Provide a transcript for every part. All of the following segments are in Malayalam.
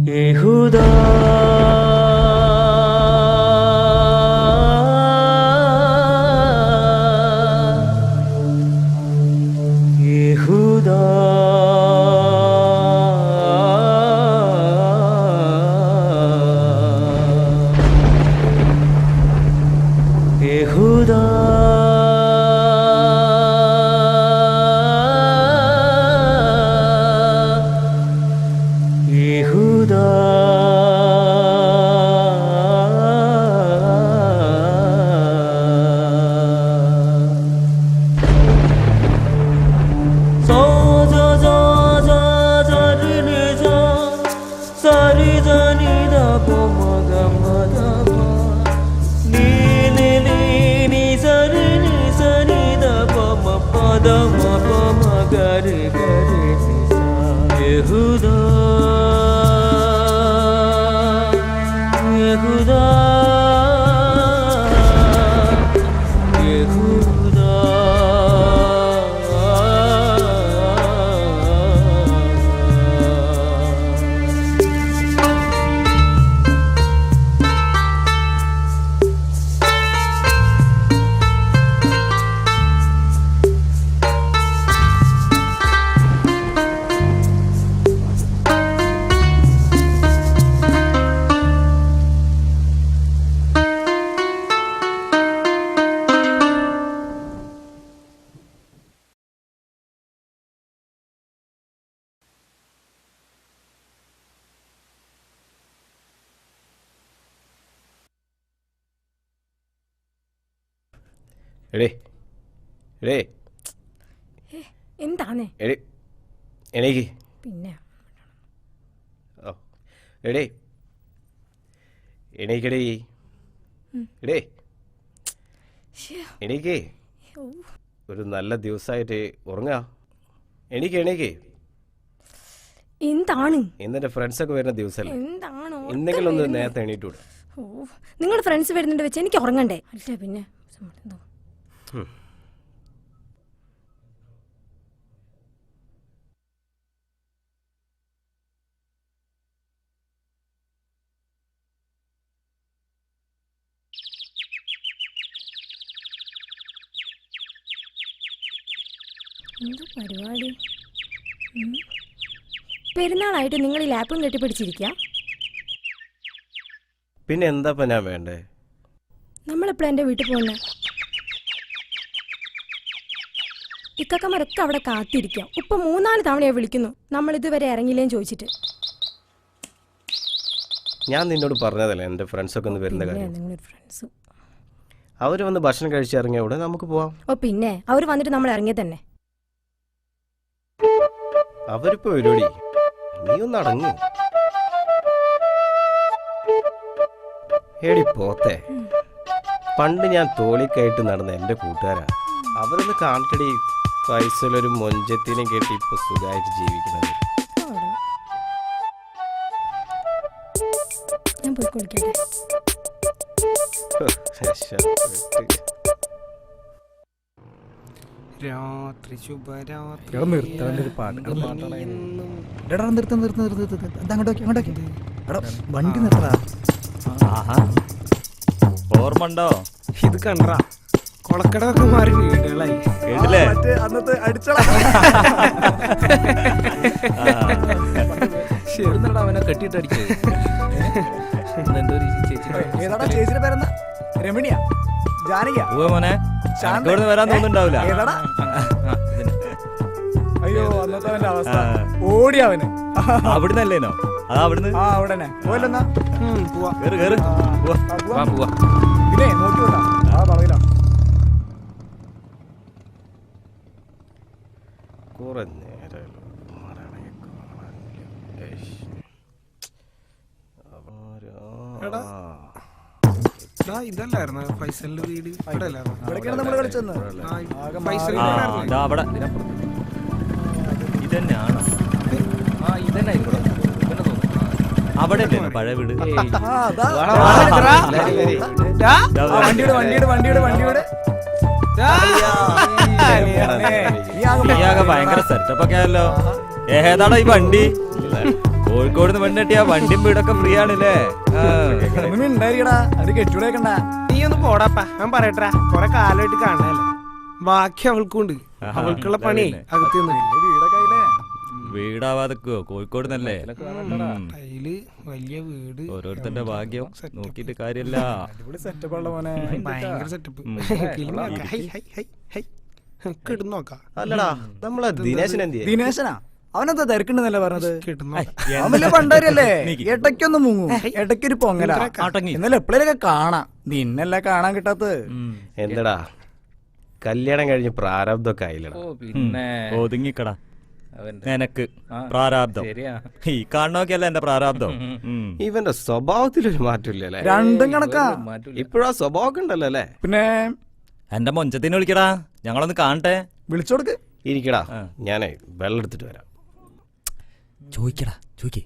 യഹൂദാ യഹൂദാ യഹൂദാ യഹൂദാ Yehuda, Yehuda, Yehuda. എന്താണ് എനിക്ക് പിന്നെ എടേ എണീക്കടേ എടേ എണീക്കേ ഒരു നല്ല ദിവസമായിട്ട് ഉറങ്ങാ എണീക്ക് എന്താണ് ഇന്നെന്റെ ഫ്രണ്ട്സൊക്കെ വരുന്ന ദിവസമല്ലേ എന്താണോ എന്തെങ്കിലും ഒന്ന് നേരത്തെ എണീറ്റൂടെ നിങ്ങളുടെ ഫ്രണ്ട്സ് വരുന്നുണ്ട് വെച്ച് എനിക്ക് ഉറങ്ങണ്ടേ അല്ല പിന്നെ എന്താ പരിപാടി പെരുന്നാളായിട്ട് നിങ്ങൾ ഈ ലാപ്പും കെട്ടിപ്പിടിച്ചിരിക്കുക പിന്നെ എന്താ ഞാൻ വേണ്ടേ നമ്മളെപ്പോഴും എൻ്റെ വീട്ടിൽ പോകുന്ന ഇക്കക്കന്മാരൊക്കെ അവിടെ കാത്തിരിക്കാം ഇപ്പൊ 3-4 തവണയായി വിളിക്കുന്നു നമ്മൾ ഇതുവരെ ഇറങ്ങില്ലേന്ന് ചോദിച്ചിട്ട് ഞാൻ നിന്നോട് പറഞ്ഞതല്ലേ എൻ്റെ ഫ്രണ്ട്സൊക്കെ ഒന്ന് വരുന്ന കാര്യം അവർ വന്ന് ഭക്ഷണം കഴിച്ചിറങ്ങിയ അവിടെ നമുക്ക് പോവാം ഓ പിന്നെ അവർ വന്നിട്ട് നമ്മൾ ഇറങ്ങിയ തന്നെ അവരിപ്പോ വരുവടി നീ ഒന്ന് അടങ്ങ് ഏടി പോത്തെ പണ്ട് ഞാൻ തോളിക്കയറ്റ് നടന്ന എൻ്റെ കൂട്ടുകാരാ അവരൊന്ന് കാണട്ടടി പൈസയിലൊരു മൊഞ്ചത്തിനെ കേട്ടി ഇപ്പൊ സുഖമായിട്ട് ജീവിക്കുന്നത് ഞാൻ പോയി കുളിക്കട്ടെ രാത്രി ശുഭരാത്രി വണ്ടി നിർത്തടാ ഓർമ്മണ്ടോ ഇത് കണ്ടാ കൊളക്കടൊക്കെ മാറി വീടുകളായി കേട്ടില്ലേ അന്നത്തെ അടിച്ചടാ അവനെ കെട്ടിട്ട് അടിച്ചത് ഏതാടാ ചേച്ചിയുടെ പേരെന്താ രമണിയാ ജാനകിയാ മോനെ വരാൻ തോന്നുന്നുണ്ടാവില്ല അയ്യോ അന്നത്തെ അവന്റെ അവസ്ഥ ഓടി അവന് അവിടുന്നല്ലേനോ അതാ അവിടുന്ന് ആ അവിടെ പോയല്ലെന്നാ പോവാ പോവാ പിന്നെ നോക്കി വിട്ടാ ആ പറയില്ല കുറെ നേരം ഇതല്ലായിരുന്നു ഫൈസലിന്റെ വീട് ഇവിടെ നമ്മൾ കളിച്ചെന്ന് ഇതന്നെയാണോ ഇതന്നെ അവിടെ പഴയ വീട് വണ്ടിയുടെ ഭയങ്കര സെറ്റപ്പ് ഒക്കെ ആയല്ലോ ഏതാടാ ഈ വണ്ടി കോഴിക്കോട് നിന്ന് പെണ്ണെട്ടിയാ വണ്ടിയും വീടൊക്കെ ഫ്രീ ആണല്ലേ ഉണ്ടായിരിക്കടാ അത് കെട്ടിവിടേക്കണ്ട. നീ ഒന്ന് പോടാപ്പാ, ഞാൻ പറയട്ടാ, കൊറേ കാലമായിട്ട് കാണാനല്ലേ. ബാക്കി അവൾക്കുണ്ട്, അവൾക്കുള്ള പണി അകത്ത് വീടാവാതെക്കോ കോഴിക്കോട് നല്ലേ. അതില് വലിയ വീട്, ഓരോരുത്തരുടെ ഭാഗ്യം നോക്കിട്ട് കാര്യല്ല. സെറ്റപ്പ് ഉള്ള മോനെ, ഭയങ്കര സെറ്റപ്പ്. കിടന്നോക്കാം. അല്ലടാ നമ്മളെ ദിനേശൻ എന്ത് ചെയ്യും? ദിനേശനാ അവനെന്താ തിരക്കുണ്ടെന്നല്ലേ പറഞ്ഞത്? കിടന്നോക്കാം. അവൻ വലിയ പണ്ടാരല്ലേ, ഇടയ്ക്കൊന്ന് മുങ്ങും, ഇടയ്ക്കൊരു പൊങ്ങല. എന്നാലും എപ്പോഴേലൊക്കെ കാണാം, നിന്നല്ല കാണാൻ കിട്ടാത്തത്. എന്തടാ കല്യാണം കഴിഞ്ഞ് പ്രാരബ്ധമൊക്കെ ആയില്ലടാ. പിന്നെ ഒതുങ്ങിക്കടാ എനക്ക് പ്രാരാബ്ദം. ഈ കാണുന്നൊക്കെയല്ല എന്റെ പ്രാരാബ്ദം. ഇവന്റെ സ്വഭാവത്തിലൊരു മാറ്റമില്ലല്ലേ? രണ്ടും കണക്കാ. ഇപ്പഴാ സ്വഭാവമൊക്കെ ഉണ്ടല്ലോ അല്ലേ? പിന്നെ എന്റെ മൊഞ്ചത്തിന് വിളിക്കടാ, ഞങ്ങളൊന്ന് കാണട്ടെ. വിളിച്ചോടുക്ക്. ഇരിക്കടാ, ഞാനേ വെള്ളം എടുത്തിട്ട് വരാം. ചോദിക്കടാ ചോദിക്കേ.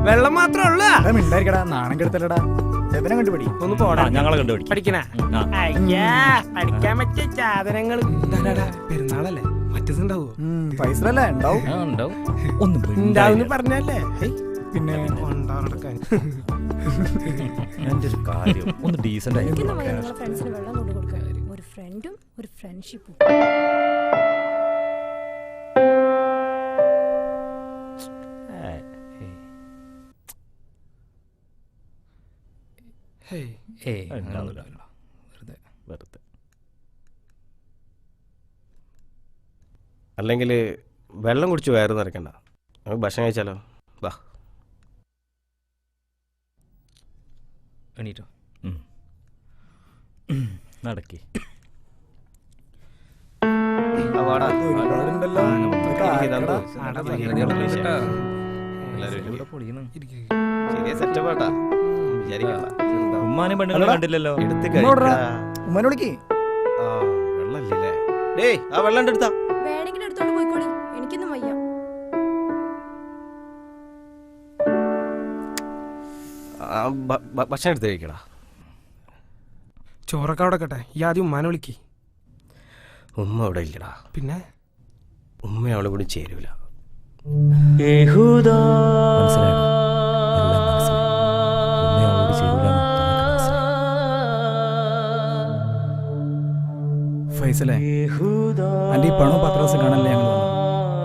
വെള്ളം മാത്രമേ ഉള്ളൂ. മിണ്ടായിരിക്കടാ, നാണം കെടുത്തല്ലടാ. ചെവനെ കണ്ടുപിടി. ഒന്ന് പോടാ, ഞങ്ങളെ കണ്ടുപിടിക്കും. പഠിക്കണ. പഠിക്കാൻ പറ്റിയ സാധനങ്ങൾ. പെരുന്നാളല്ലേ, മറ്റേതുണ്ടാവോ? പൈസല്ലേ ഉണ്ടാവും. ഒന്നും ഉണ്ടാവും പറഞ്ഞല്ലേ. പിന്നെ എന്റെ ഒരു കാര്യം ഒന്ന് ഡീസന്റ് ആയി. ഫ്രണ്ട്സിന് വെള്ളം കൊണ്ടു കൊടുക്കാൻ ഒരു ഫ്രണ്ടും ഒരു ഫ്രണ്ട്ഷിപ്പും. അല്ലെങ്കിൽ വെള്ളം കുടിച്ച് വയറ് നിറയ്ക്കണ്ട, നമുക്ക് ഭക്ഷണം കഴിച്ചാലോ? വാ. എണീറ്റോ നടക്കി. ഒരുപാടുണ്ടല്ലോ. ഉമ്മാനും പെണ്ണുങ്ങളെ കണ്ടില്ലല്ലോ. ഉമ്മനെ വിളിക്ക്. വെള്ളല്ലേ? ഡേയ് ആ വെള്ളം എടുത്താ. വേണമെങ്കിൽ എടുത്തോണ്ട് പോയിക്കോളി, എനിക്കൊന്നും വയ്യ. ഭക്ഷണം എടുത്ത് കഴിക്കടാ. ചോറൊക്കെ അവിടെ കേട്ടെ, ഈ ആദ്യം ഉമ്മാനെ വിളിക്ക്. ഉമ്മ അവിടെ ഇല്ലടാ. പിന്നെ ഉമ്മ അവളെ കൂടി ചേരൂല. ഫൈസലേ, അന്റെ ഈ പണവും പത്രാസും കാണാനല്ലേ ഞങ്ങൾ വന്നത്.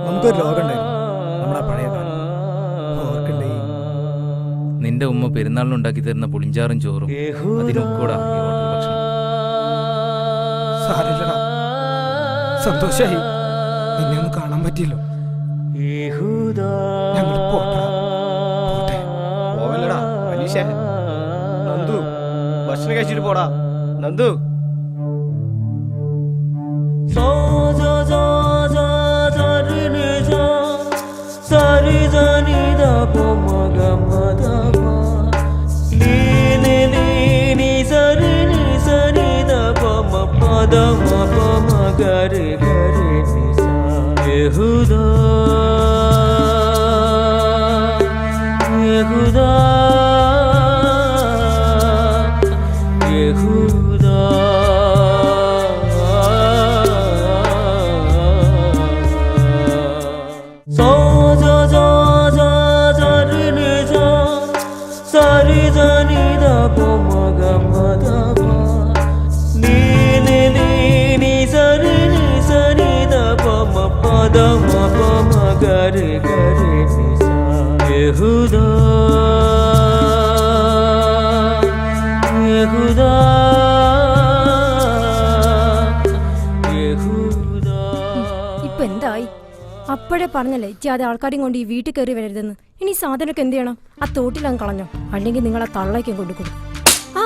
നമുക്കൊരു ലോകം ഉണ്ടായിരുന്നു, നമ്മളാ പഴയ കാലം ഓർക്കണ്ടേ? നിന്റെ ഉമ്മ പെരുന്നാളിന് ഉണ്ടാക്കി തരുന്ന പുളിഞ്ചാറും ചോറും അതിനൊക്കൂടാ ഈ ഹോട്ടൽ ഭക്ഷണം. സാരല്ലടാ, സന്തോഷായി നിന്നെ ഒന്ന് കാണാൻ പറ്റിയല്ലോ. ഞങ്ങൾ പോട്ടെ. പോവല്ലടാ അനീഷേ. നന്ദു ഭക്ഷണം കഴിച്ചിട്ട് പോടാ. നന്ദു ഇപ്പൊ എന്തായി? അപ്പോഴേ പറഞ്ഞല്ലേ ഇച്ചാതെ ആൾക്കാരെയും കൊണ്ട് ഈ വീട്ടിൽ കയറി വരരുതെന്ന്. ഇനി സാധനമൊക്കെ എന്ത് ചെയ്യണം? ആ തോട്ടിലങ്ങ് കളഞ്ഞോ, അല്ലെങ്കിൽ നിങ്ങളെ തള്ളയ്ക്കും കൊണ്ടുകൊടുക്കും. ആ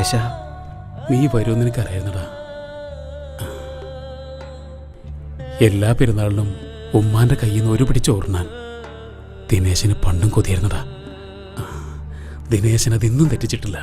ദിനേശ, നീ വരുമെന്ന് എനിക്കറിയായിരുന്നടാ. എല്ലാ പെരുന്നാളിനും ഉമ്മാന്റെ കയ്യിൽ നിന്ന് ഒരു പിടിച്ചോർന്നാൻ ദിനേശന് പണ്ടും കൊതിയായിരുന്നടാ. ദിനേശൻ അതിന്നും തെറ്റിച്ചിട്ടില്ല.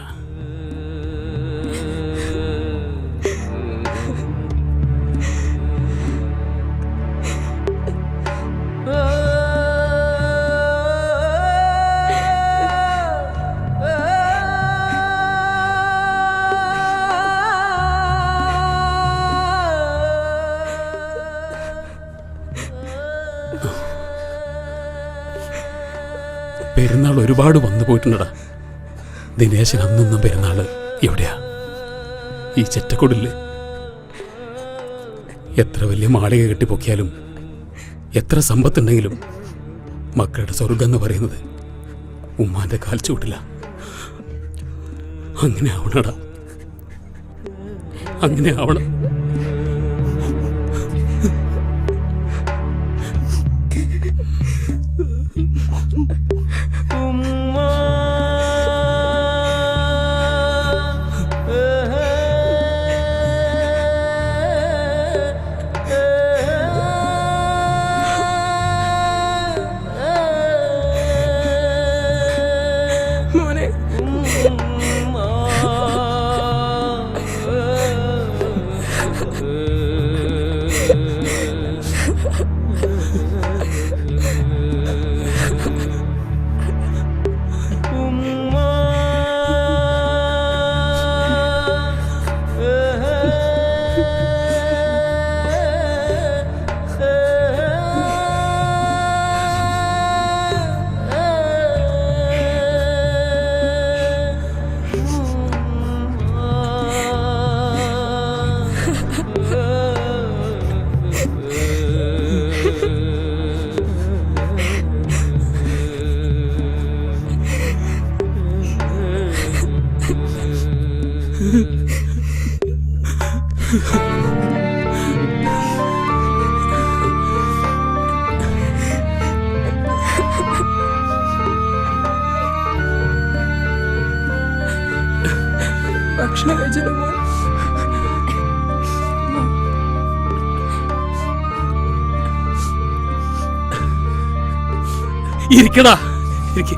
പെരുന്നാൾ ഒരുപാട് വന്നു പോയിട്ടുണ്ടടാ. ദിനേശൻ അന്നൊന്നും പെരുന്നാള് എവിടെയാ? ഈ ചെറ്റക്കൊടില്ലേ? എത്ര വലിയ മാളിക കെട്ടിപ്പൊക്കിയാലും എത്ര സമ്പത്തുണ്ടെങ്കിലും മക്കളുടെ സ്വർഗം എന്ന് പറയുന്നത് ഉമ്മാന്റെ കാൽച്ചുവട്ടില്ല. അങ്ങനെ ആവണടാ, അങ്ങനെ ആവണം. ഭക്ഷണം കഴിച്ചിട്ട് പോ. ഇരിക്കടാ, ഇരിക്ക.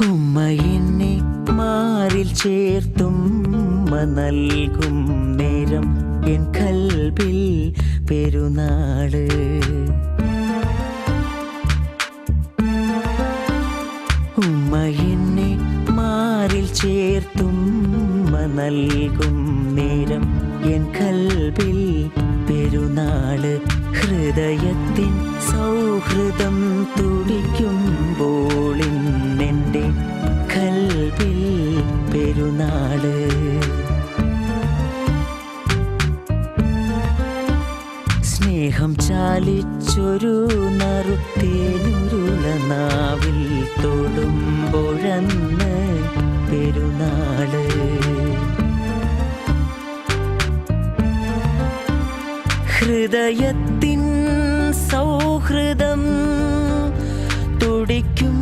ഉമ്മ എന്നെ മാറിൽ ചേർത്തുമ്മ നൽകും നേരം എൻ കൽബിൽ പെരുന്നാള്. ഉമ്മ എന്നെ മാറിൽ ചേർത്തുമ്മ നൽകും നേരം എൻ കൽബിൽ പെരുന്നാള്. ഹൃദയത്തിൻ സൗഹൃദം തുടിക്കുമ്പോൾ ഇന്നെൻ്റെ കൽബിൽ പെരുന്നാള്. സ്നേഹം ചാലിച്ചൊരു നറുത്തേനുരുള നാവിൽ തൊടുമ്പോഴന്ന് പെരുന്നാള്. ഹൃദയത്തിൻ സൗഹൃദം തുടിക്കും